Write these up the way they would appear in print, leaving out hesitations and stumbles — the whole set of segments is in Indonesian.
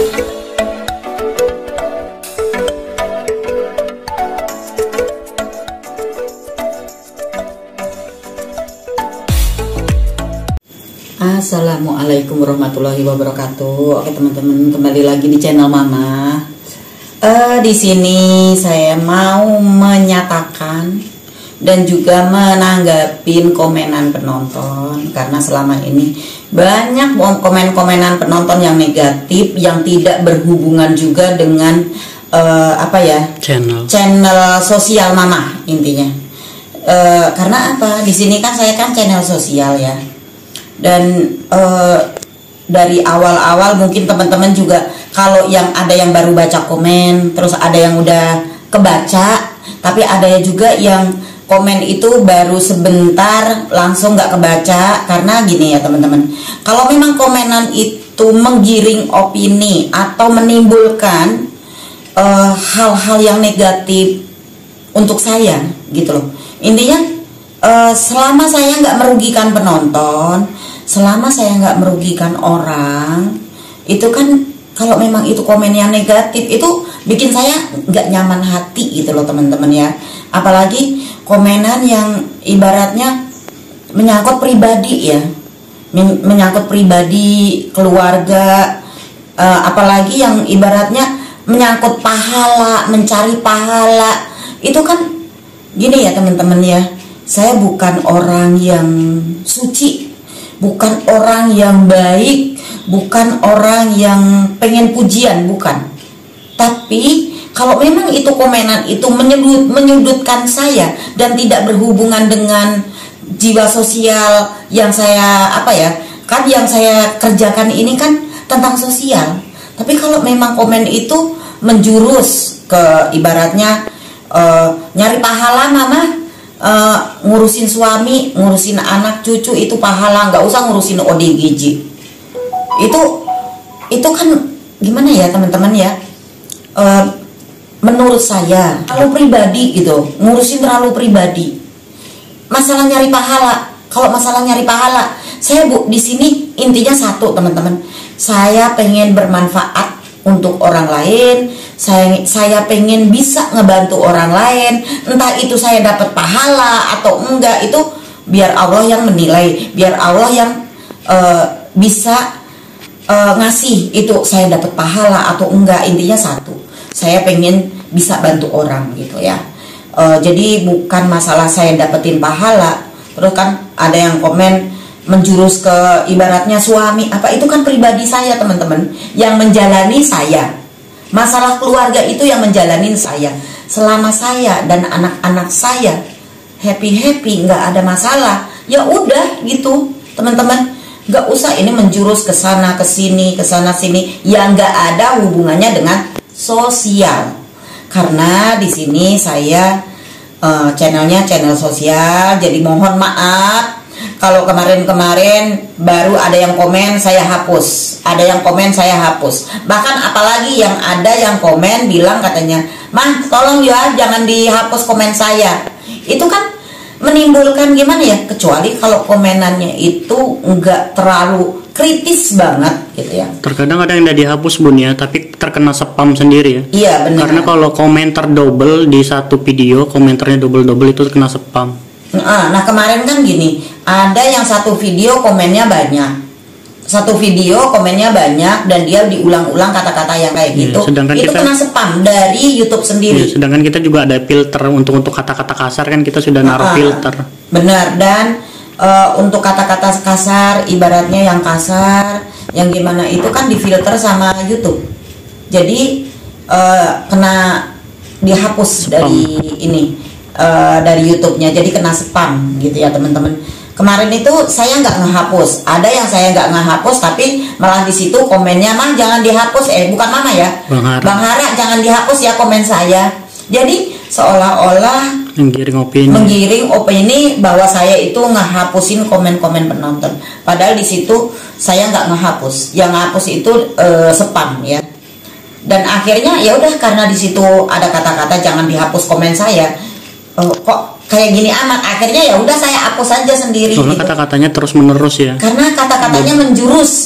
Assalamualaikum warahmatullahi wabarakatuh. Oke teman-teman, kembali lagi di channel Mama. Di sini saya mau menyatakan dan juga menanggapin komenan penonton, karena selama ini banyak komen-komenan penonton yang negatif, yang tidak berhubungan juga dengan channel sosial Mama intinya. Karena apa? Di sini kan saya kan channel sosial ya. Dan dari awal-awal mungkin teman-teman juga, kalau yang ada yang baru baca komen, terus ada yang udah kebaca, tapi ada juga yang komen itu baru sebentar langsung nggak kebaca. Karena gini ya teman-teman, kalau memang komenan itu menggiring opini atau menimbulkan hal-hal yang negatif untuk saya gitu loh, intinya selama saya nggak merugikan penonton, selama saya nggak merugikan orang, itu kan kalau memang itu komen yang negatif itu bikin saya nggak nyaman hati gitu loh teman-teman ya. Apalagi komenan yang ibaratnya menyangkut pribadi ya, menyangkut pribadi, keluarga, apalagi yang ibaratnya menyangkut pahala, mencari pahala. Itu kan gini ya teman-teman ya, saya bukan orang yang suci, bukan orang yang baik, bukan orang yang pengen pujian, bukan. Tapi kalau memang itu komenan itu menyudutkan saya dan tidak berhubungan dengan jiwa sosial yang saya kan yang saya kerjakan ini kan tentang sosial. Tapi kalau memang komen itu menjurus ke ibaratnya nyari pahala Mama, ngurusin suami, ngurusin anak cucu itu pahala, nggak usah ngurusin ODGJ. Itu kan gimana ya teman-teman ya, menurut saya terlalu pribadi gitu, ngurusin terlalu pribadi. Masalah nyari pahala, kalau masalah nyari pahala, saya di sini intinya satu teman-teman, saya pengen bermanfaat untuk orang lain. Saya pengen bisa ngebantu orang lain, entah itu saya dapat pahala atau enggak, itu biar Allah yang menilai, biar Allah yang bisa ngasih itu saya dapat pahala atau enggak. Intinya satu, saya pengen bisa bantu orang gitu ya. Jadi bukan masalah saya dapetin pahala. Terus kan ada yang komen menjurus ke ibaratnya suami apa, itu kan pribadi saya teman-teman, yang menjalani saya. Masalah keluarga itu yang menjalanin saya. Selama saya dan anak-anak saya happy-happy, nggak ada masalah, ya udah gitu teman-teman. Nggak usah ini menjurus ke sana ke sini, ke sana sini, yang nggak ada hubungannya dengan sosial. Karena di sini saya channelnya channel sosial, jadi mohon maaf kalau kemarin-kemarin baru ada yang komen saya hapus, ada yang komen saya hapus. Bahkan apalagi yang ada yang komen bilang katanya, "Mah, tolong ya jangan dihapus komen saya." Itu kan menimbulkan gimana ya, kecuali kalau komenannya itu enggak terlalu kritis banget gitu ya. Terkadang ada yang udah dihapus Bun ya, tapi terkena spam sendiri ya. Iya benar. Karena kalau komentar double di satu video, komentarnya double-double itu kena spam. Nah kemarin kan gini, ada yang satu video komennya banyak, dan dia diulang-ulang kata-kata yang kayak gitu. Itu kena spam dari YouTube sendiri. Sedangkan kita juga ada filter untuk kata-kata kasar kan, kita sudah naruh filter. Benar. Dan untuk kata-kata kasar, ibaratnya yang kasar, yang gimana itu kan difilter sama YouTube. Jadi kena dihapus dari ini. Dari YouTube-nya, jadi kena spam gitu ya teman-teman. Kemarin itu saya nggak ngehapus, ada yang saya nggak ngehapus, tapi malah di situ komennya, "Mah jangan dihapus," bukan Mama ya, Bang Hara jangan dihapus ya komen saya. Jadi seolah-olah menggiring opini bahwa saya itu ngehapusin komen-komen penonton. Padahal di situ saya nggak ngehapus, yang ngehapus itu spam ya. Dan akhirnya ya udah, karena di situ ada kata-kata jangan dihapus komen saya. Kok kayak gini amat, akhirnya ya udah saya hapus aja sendiri. Soalnya gitu. Kata-katanya terus menerus ya. Karena kata-katanya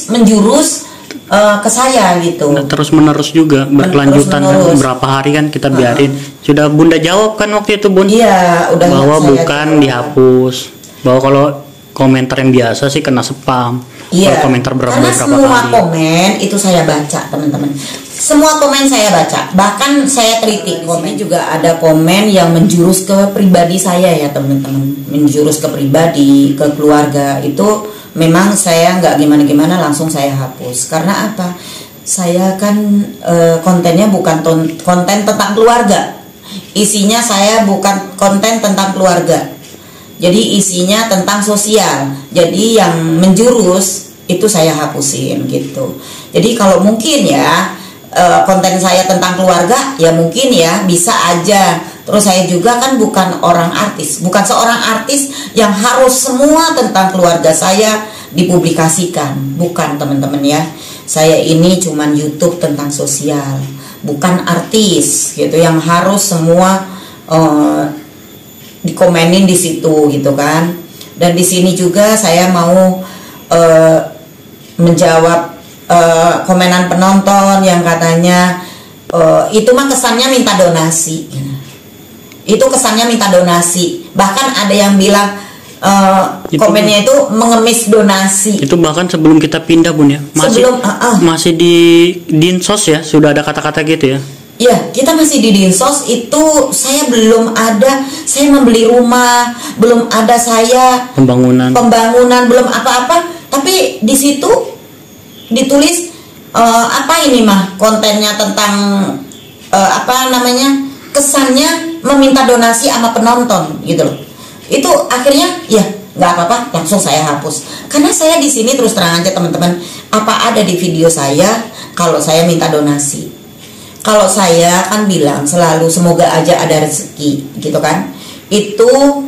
menjurus ke saya gitu. Nah, terus menerus juga berkelanjutan kan, terus-menerus. berapa hari kan kita biarin. Sudah Bunda jawab kan waktu itu Bun, Iya, udah bahwa saya bukan jawab. dihapus, bahwa kalau komentar yang biasa sih kena spam. Iya, Kalau komentar berapa karena semua kali. komen itu saya baca, teman-teman. Semua komen saya baca, bahkan saya teliti. Komen juga ada komen yang menjurus ke pribadi saya ya, teman-teman. Menjurus ke pribadi, ke keluarga, itu memang saya nggak gimana-gimana, langsung saya hapus. Karena apa? Saya kan kontennya bukan konten tentang keluarga. Isinya saya bukan konten tentang keluarga. Jadi isinya tentang sosial. Jadi yang menjurus itu saya hapusin gitu. Jadi kalau mungkin ya konten saya tentang keluarga ya mungkin ya bisa aja. Terus saya juga kan bukan orang artis, bukan seorang artis yang harus semua tentang keluarga saya dipublikasikan. Bukan, teman-teman ya. Saya ini cuman YouTube tentang sosial, bukan artis gitu yang harus semua dikomenin di situ gitu kan. Dan di sini juga saya mau menjawab komenan penonton yang katanya itu mah kesannya minta donasi. Itu kesannya minta donasi. Bahkan ada yang bilang komennya itu mengemis donasi. Itu bahkan sebelum kita pindah Bun ya, masih masih di dinsos ya, sudah ada kata-kata gitu ya. Ya, kita masih di dinsos. Itu saya belum ada, saya membeli rumah, belum ada saya Pembangunan, belum apa-apa. Tapi di situ ditulis apa ini mah kontennya tentang apa namanya, kesannya meminta donasi sama penonton gitu loh. Itu akhirnya ya nggak apa-apa, langsung saya hapus. Karena saya di sini terus terang aja teman-teman, apa ada di video saya kalau saya minta donasi. Kalau saya kan bilang selalu semoga aja ada rezeki gitu kan. Itu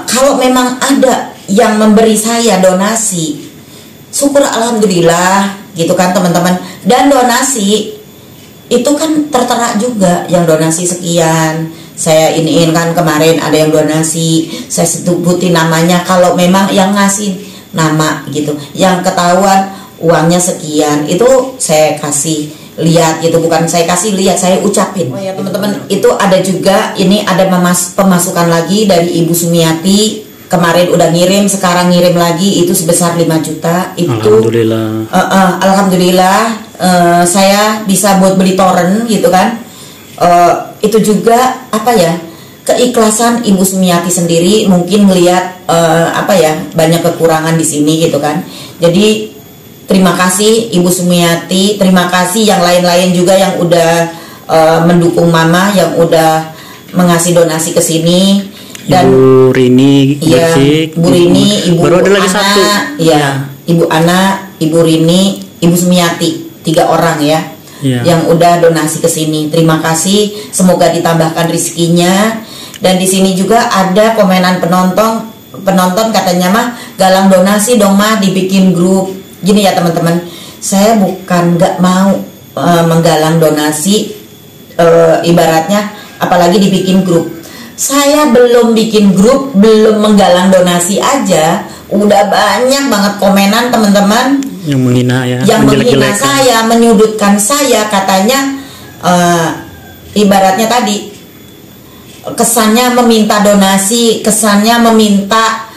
kalau memang ada yang memberi saya donasi, syukur alhamdulillah gitu kan teman-teman. Dan donasi itu kan tertera juga yang donasi sekian. Saya iniin kan kemarin ada yang donasi, saya sebutin namanya. Kalau memang yang ngasih nama gitu, yang ketahuan uangnya sekian, itu saya kasih lihat gitu, bukan saya kasih lihat, saya ucapin. Oh ya teman-teman, itu ada juga, ini ada pemasukan lagi dari Ibu Sumiati. Kemarin udah ngirim, sekarang ngirim lagi, itu sebesar 5 juta. Itu alhamdulillah. Alhamdulillah, saya bisa buat beli torrent gitu kan. Itu juga apa ya, keikhlasan Ibu Sumiati sendiri, mungkin ngelihat apa ya, banyak kekurangan di sini gitu kan. Jadi terima kasih Ibu Sumiati, terima kasih yang lain-lain juga yang udah mendukung Mama, yang udah mengasih donasi ke sini. Dan Ibu Rini, ya, Bu Rini, Ibu baru ada lagi Ana, satu. Ya, Ibu Ana, Ibu Rini, Ibu Sumiati, 3 orang ya, yang udah donasi ke sini. Terima kasih, semoga ditambahkan rezekinya. Dan di sini juga ada komenan penonton katanya mah galang donasi dong mah, dibikin grup. Gini ya teman-teman, saya bukan nggak mau menggalang donasi, ibaratnya apalagi dibikin grup. Saya belum bikin grup, belum menggalang donasi aja, udah banyak banget komenan teman-teman yang menghina ya, yang menghina saya, menyudutkan saya, katanya ibaratnya tadi kesannya meminta donasi, kesannya meminta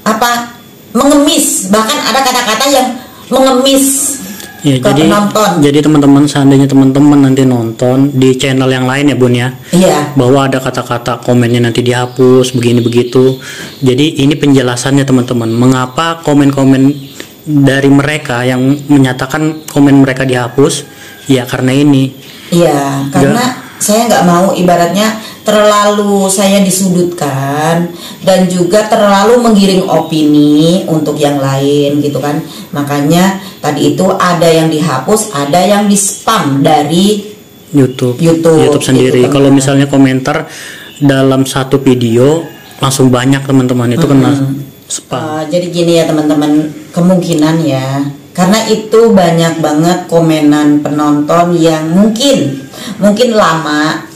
apa, mengemis, bahkan ada kata-kata yang mengemis ya, ke penonton. Jadi teman-teman, seandainya teman-teman nanti nonton di channel yang lain ya Bun ya, iya, bahwa ada kata-kata komennya nanti dihapus begini begitu. Jadi ini penjelasannya teman-teman, mengapa komen-komen dari mereka yang menyatakan komen mereka dihapus, ya karena ini. Iya, karena saya nggak mau ibaratnya terlalu saya disudutkan dan juga terlalu menggiring opini untuk yang lain gitu kan. Makanya tadi itu ada yang dihapus, ada yang di spam dari YouTube sendiri. Gitu, kalau misalnya komentar dalam satu video langsung banyak teman-teman, itu kena spam. Jadi gini ya teman-teman, kemungkinan ya, karena itu banyak banget komenan penonton yang mungkin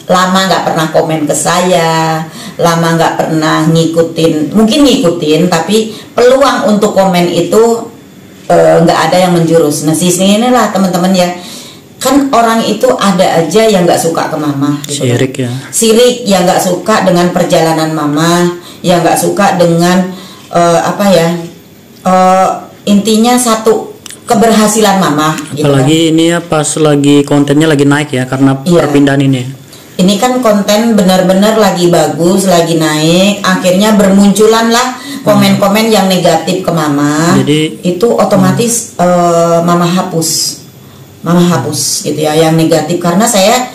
lama nggak pernah komen ke saya, lama nggak pernah ngikutin, mungkin ngikutin tapi peluang untuk komen itu nggak ada yang menjurus. Nah sini inilah teman-teman ya, kan orang itu ada aja yang nggak suka ke mama gitu kan. Sirik ya. Sirik, yang nggak suka dengan perjalanan mama, yang nggak suka dengan intinya satu keberhasilan mama gitu Apalagi ini ya pas lagi kontennya lagi naik ya, karena Iya. perpindahan ini. Ini kan konten benar-benar lagi bagus, lagi naik, akhirnya bermunculan lah komen-komen yang negatif ke mama. Jadi Itu otomatis mama hapus gitu ya yang negatif, karena saya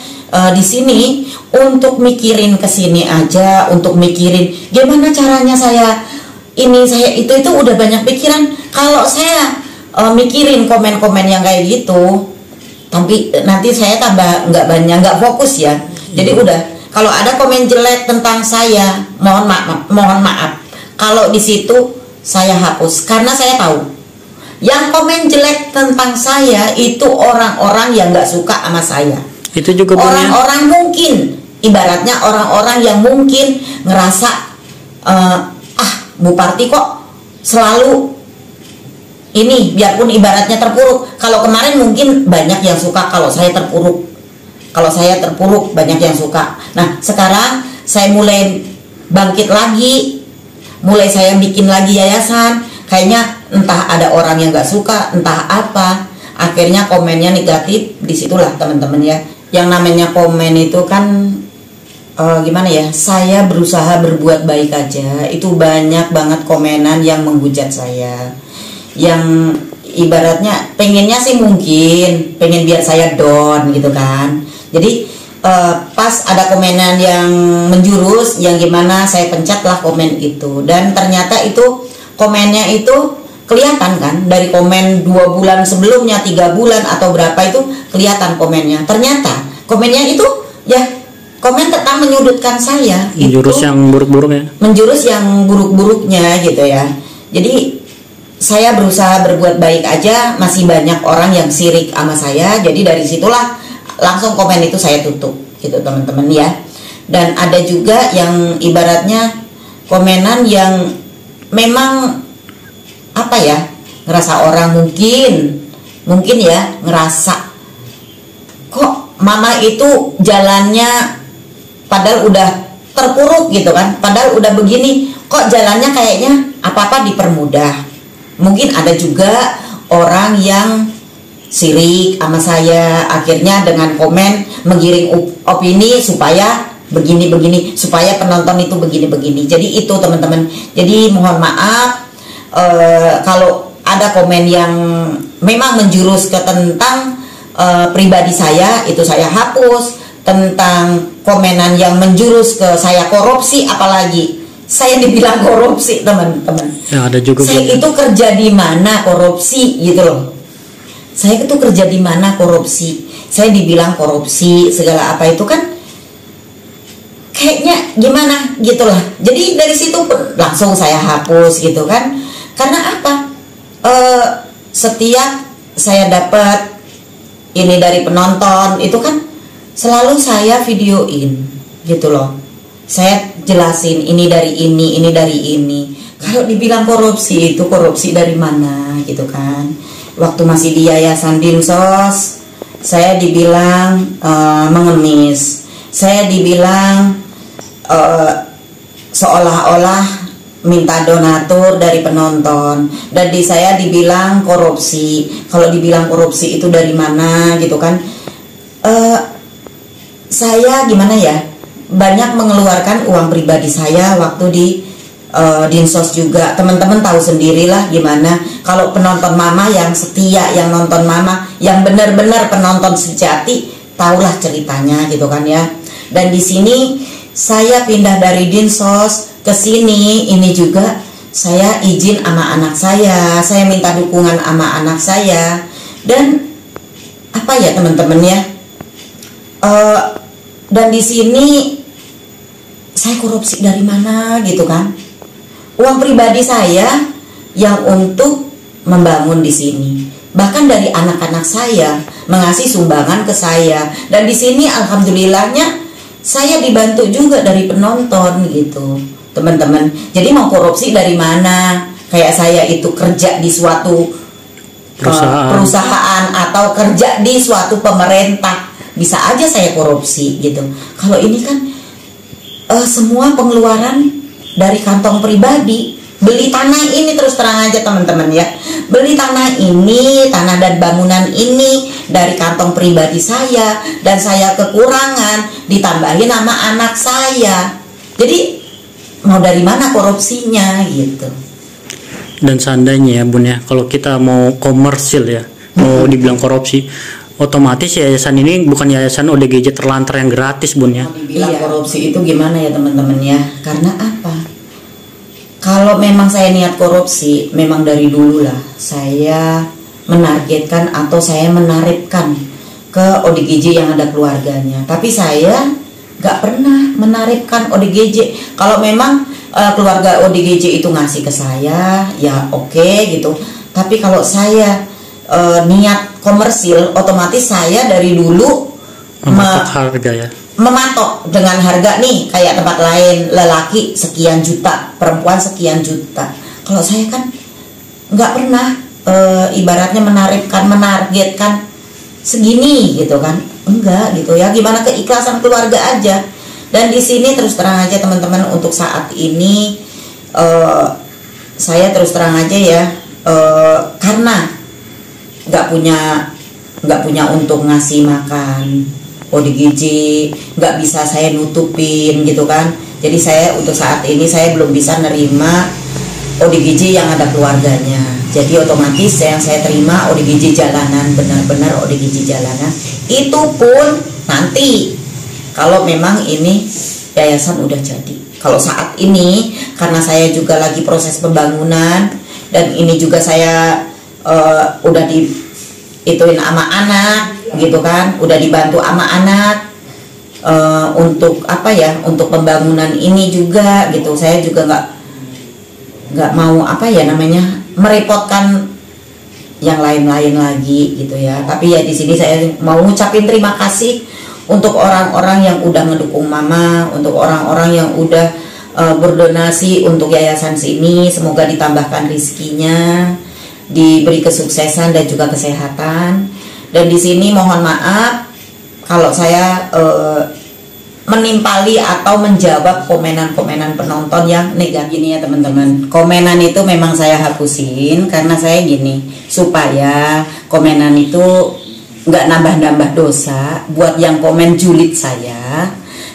di sini untuk mikirin ke sini aja, untuk mikirin gimana caranya saya itu udah banyak pikiran. Kalau saya mikirin komen-komen yang kayak gitu, tapi nanti saya tambah nggak fokus ya. Jadi udah, kalau ada komen jelek tentang saya, mohon maaf. Kalau di situ saya hapus, karena saya tahu yang komen jelek tentang saya itu orang-orang yang nggak suka sama saya. itu juga Bun, ya. Orang-orang mungkin, ibaratnya orang-orang yang mungkin ngerasa Bu Parti kok selalu ini, biarpun ibaratnya terpuruk. Kalau kemarin mungkin banyak yang suka kalau saya terpuruk. Kalau saya terpuruk banyak yang suka. Nah sekarang saya mulai bangkit lagi, mulai saya bikin lagi yayasan. Kayaknya entah ada orang yang nggak suka, entah apa. Akhirnya komennya negatif. Disitulah teman-teman ya. Yang namanya komen itu kan gimana ya? Saya berusaha berbuat baik aja. Itu banyak banget komenan yang menghujat saya. Yang ibaratnya pengennya sih mungkin pengen biar saya down gitu kan. Jadi pas ada komenan yang menjurus, yang gimana saya pencetlah komen itu, dan ternyata itu komennya itu kelihatan kan dari komen 2 bulan sebelumnya, 3 bulan atau berapa itu kelihatan komennya. Ternyata komennya itu ya komen tentang menyudutkan saya, Menjurus itu yang buruk-buruk ya. menjurus yang buruk-buruknya gitu ya. Jadi saya berusaha berbuat baik aja, masih banyak orang yang sirik sama saya. Jadi dari situlah langsung komen itu saya tutup gitu teman-teman ya. Dan ada juga yang ibaratnya komenan yang memang apa ya, ngerasa orang mungkin ya ngerasa kok mama itu jalannya padahal udah terpuruk gitu kan, padahal udah begini kok jalannya kayaknya apa-apa dipermudah. Mungkin ada juga orang yang sirik sama saya, akhirnya dengan komen menggiring opini supaya begini-begini, supaya penonton itu begini-begini. Jadi itu teman-teman. Jadi mohon maaf kalau ada komen yang memang menjurus ke tentang pribadi saya, itu saya hapus. Tentang komenan yang menjurus ke saya korupsi, apalagi saya dibilang korupsi teman-teman. Ya, ada juga Saya Bun. itu kerja di mana korupsi gitu loh. Saya itu kerja di mana korupsi. Saya dibilang korupsi segala apa itu kan kayaknya gimana gitulah. Jadi dari situ pun langsung saya hapus gitu kan. Karena apa? Setiap saya dapat ini dari penonton itu kan selalu saya videoin gitu loh. Saya jelasin ini dari ini dari ini. Kalau dibilang korupsi itu korupsi dari mana gitu kan. Waktu masih di Yayasan Dinsos, saya dibilang mengemis. Saya dibilang seolah-olah minta donatur dari penonton. Dan di saya dibilang korupsi. Kalau dibilang korupsi itu dari mana gitu kan. Saya gimana ya, banyak mengeluarkan uang pribadi saya waktu di Dinsos juga. Teman-teman tahu sendirilah gimana kalau penonton mama yang setia, yang nonton mama, yang benar-benar penonton sejati, tahulah ceritanya gitu kan ya. Dan di sini saya pindah dari Dinsos ke sini, ini juga saya izin sama anak saya minta dukungan sama anak saya. Dan apa ya teman-teman ya, dan di sini saya korupsi dari mana gitu kan? Uang pribadi saya yang untuk membangun di sini. Bahkan dari anak-anak saya mengasih sumbangan ke saya. Dan di sini alhamdulillahnya saya dibantu juga dari penonton gitu, teman-teman. Jadi mau korupsi dari mana? Kayak saya itu kerja di suatu perusahaan atau kerja di suatu pemerintah, bisa aja saya korupsi gitu. Kalau ini kan semua pengeluaran dari kantong pribadi. Beli tanah ini, terus terang aja teman-teman ya, beli tanah ini, tanah dan bangunan ini dari kantong pribadi saya, dan saya kekurangan ditambahin sama anak saya. Jadi mau dari mana korupsinya gitu. Dan seandainya ya Bun ya, kalau kita mau komersil ya, mau dibilang korupsi, otomatis yayasan ini bukan yayasan ODGJ terlantar yang gratis Bun ya. Dibilang korupsi itu gimana ya teman-teman ya, karena apa? Kalau memang saya niat korupsi, memang dari dulu lah saya menargetkan atau saya menaripkan ke ODGJ yang ada keluarganya. Tapi saya nggak pernah menaripkan ODGJ. Kalau memang keluarga ODGJ itu ngasih ke saya, ya oke gitu. Tapi kalau saya niat komersil, otomatis saya dari dulu harga ya, mematok dengan harga nih, kayak tempat lain lelaki sekian juta, perempuan sekian juta. Kalau saya kan nggak pernah ibaratnya menargetkan segini gitu kan, enggak gitu ya. Gimana keikhlasan keluarga aja. Dan di sini terus terang aja teman-teman, untuk saat ini saya terus terang aja ya, karena nggak punya untuk ngasih makan ODGJ, nggak bisa saya nutupin gitu kan. Jadi saya untuk saat ini saya belum bisa nerima ODGJ yang ada keluarganya. Jadi otomatis yang saya terima ODGJ jalanan, benar-benar ODGJ jalanan. Itu pun nanti kalau memang ini yayasan udah jadi. Kalau saat ini karena saya juga lagi proses pembangunan, dan ini juga saya udah ituin sama anak gitu kan, udah dibantu sama anak untuk apa ya, untuk pembangunan ini juga gitu. Saya juga nggak mau apa ya namanya, merepotkan yang lain-lain lagi gitu ya. Tapi ya di sini saya mau ngucapin terima kasih untuk orang-orang yang udah ngedukung mama, untuk orang-orang yang udah berdonasi untuk yayasan sini. Semoga ditambahkan rizkinya, diberi kesuksesan dan juga kesehatan. Dan di sini mohon maaf kalau saya menimpali atau menjawab komenan-komenan penonton yang negatif. Gini ya teman-teman, komenan itu memang saya hapusin karena saya gini, supaya komenan itu nggak nambah-nambah dosa buat yang komen julid saya.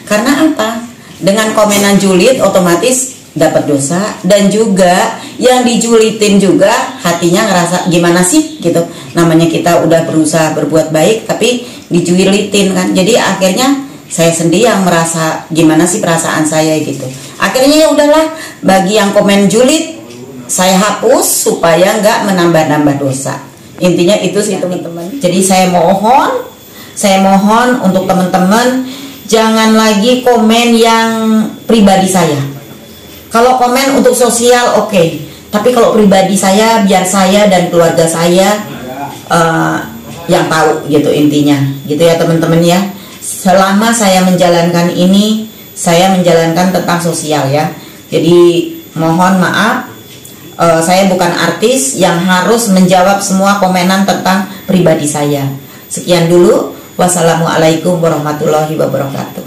Karena apa? Dengan komenan julid otomatis dapat dosa, dan juga yang dijulitin juga hatinya ngerasa gimana sih gitu. Namanya kita udah berusaha berbuat baik tapi dijulitin kan. Jadi akhirnya saya sendiri yang merasa gimana sih perasaan saya gitu. Akhirnya ya udahlah, bagi yang komen julid saya hapus supaya nggak menambah-nambah dosa. Intinya itu sih teman-teman. Jadi saya mohon untuk teman-teman jangan lagi komen yang pribadi saya. Kalau komen untuk sosial oke, tapi kalau pribadi saya, biar saya dan keluarga saya yang tahu gitu intinya, gitu ya teman-teman ya. Selama saya menjalankan ini, saya menjalankan tentang sosial ya. Jadi mohon maaf, saya bukan artis yang harus menjawab semua komenan tentang pribadi saya. Sekian dulu, wassalamualaikum warahmatullahi wabarakatuh.